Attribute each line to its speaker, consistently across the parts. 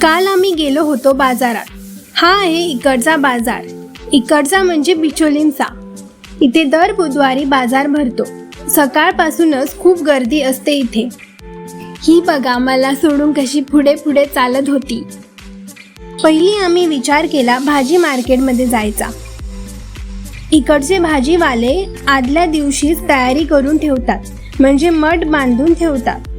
Speaker 1: काल आम्ही गेलो होतो बाजारात। हा आहे इकडचा बाजार। इकडचा म्हणजे बिचोलींचा। इथे दर बुधवारी बाजार भरतो। सकाळपासूनच खूप गर्दी असते इथे। ही बघा मला सोडून कशी पुढे पुढे चालत होती। पहिली आम्ही विचार केला भाजी मार्केटमध्ये जायचा। इकडचे भाजीवाले आदल्या दिवशीच तयारी करून ठेवतात, म्हणजे मठ बांधून ठेवतात।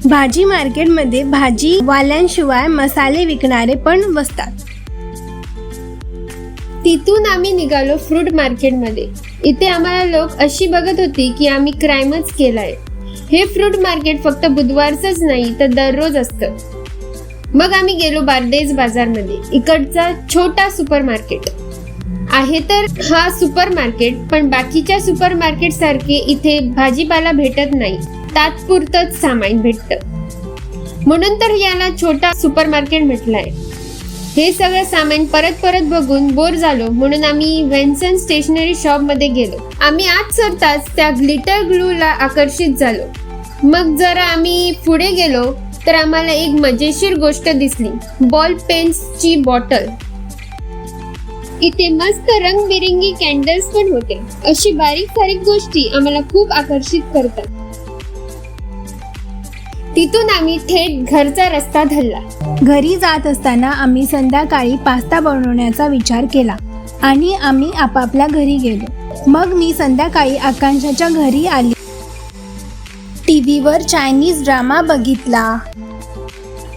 Speaker 1: भाजी मार्केटमध्ये भाजीवाल्यांशिवाय मसाले विकणारे पण बसतात।
Speaker 2: तिथून आम्ही निघालो फ्रूट मार्केटमध्ये। इथे आम्हाला लोक अशी बघत होती की आम्ही क्राईमच केलाय। हे फ्रूट मार्केट फक्त बुधवारचंच नाही तर दररोज असतं। मग आम्ही गेलो बारदेज बाजारमध्ये। इकडचा छोटा सुपर मार्केट आहे। तर हा सुपर मार्केट पण बाकीच्या सुपर मार्केट सारखे इथे भाजीपाला भेटत नाही, तात्पुरतंच सामान भेटतं, म्हणून तर याला छोटा सुपर मार्केट म्हटलंय। हे सगळं सामान परत बघून बोर झालो, म्हणून आम्ही वेन्सन स्टेशनरी शॉप मध्ये गेलो। आम्ही आत सरताच त्या ग्लिटर ग्लू ला आकर्षित झालो। मग जरा आम्ही पुढे गेलो तर आम्हाला एक मजेशीर गोष्ट दिसली, बॉल पेन्सची बॉटल। इथे मस्त रंगबिरंगी कॅन्डल्स पण होते। अशी बारीक गोष्टी आम्हाला खूप आकर्षित करतात। तिथून आम्ही थेट घरचा रस्ता धरला।
Speaker 1: घरी जात असताना आम्ही संध्याकाळी पास्ता बनवण्याचा विचार केला आणि आम्ही आपापल्या घरी गेलो। मग मी संध्याकाळी आकांक्षाच्या घरी आली। टीव्हीवर चायनीज ड्रामा बघितला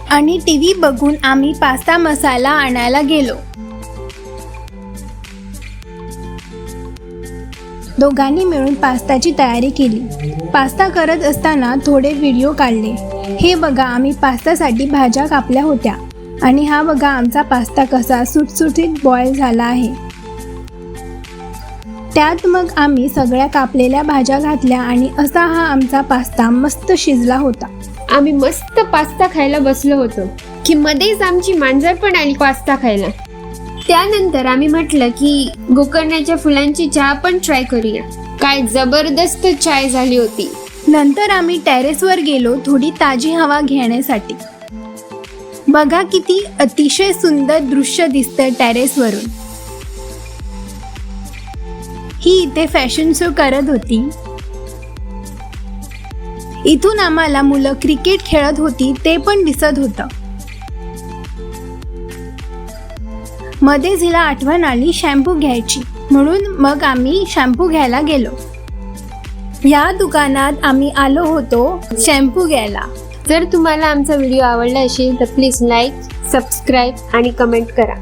Speaker 1: आणि टीव्ही बघून आम्ही पास्ता मसाला आणायला गेलो। दोघांनी मिळून पास्ताची तयारी केली। पास्ता करत असताना थोडे व्हिडिओ काढले। हे बघा आम्ही पास्तासाठी भाज्या कापल्या होत्या आणि हा बघा आमचा पास्ता कसा सुटसुटीत बॉईल झाला आहे। त्यात मग आम्ही सगळ्या कापलेल्या भाज्या घातल्या आणि असा हा आमचा पास्ता मस्त शिजला होता।
Speaker 2: आम्ही मस्त पास्ता खायला बसलो होतो की मध्येच आमची मांजर पण आली पास्ता खायला। त्यानंतर आम्ही म्हटलं की गोकर्णाच्या फुलांची चहा पण ट्राय करूया। काय जबरदस्त चाय झाली होती।
Speaker 1: नंतर आम्ही टेरेसवर गेलो थोडी ताजी हवा घेण्यासाठी। बघा किती अतिशय सुंदर दृश्य दिसतंय टेरेसवरून। ही इथे फॅशन शो करत होती। इथून आम्हाला मुलं क्रिकेट खेळत होती ते पण दिसत होतं। मध्येच हिला आठवण आली शॅम्पू घ्यायची, म्हणून मग आम्ही शॅम्पू घ्यायला गेलो। या दुकानात आम्ही आलो होतो शॅम्पू घ्यायला।
Speaker 2: जर तुम्हाला आमचा व्हिडिओ आवडला असेल तर प्लीज लाईक, सबस्क्राईब आणि कमेंट करा।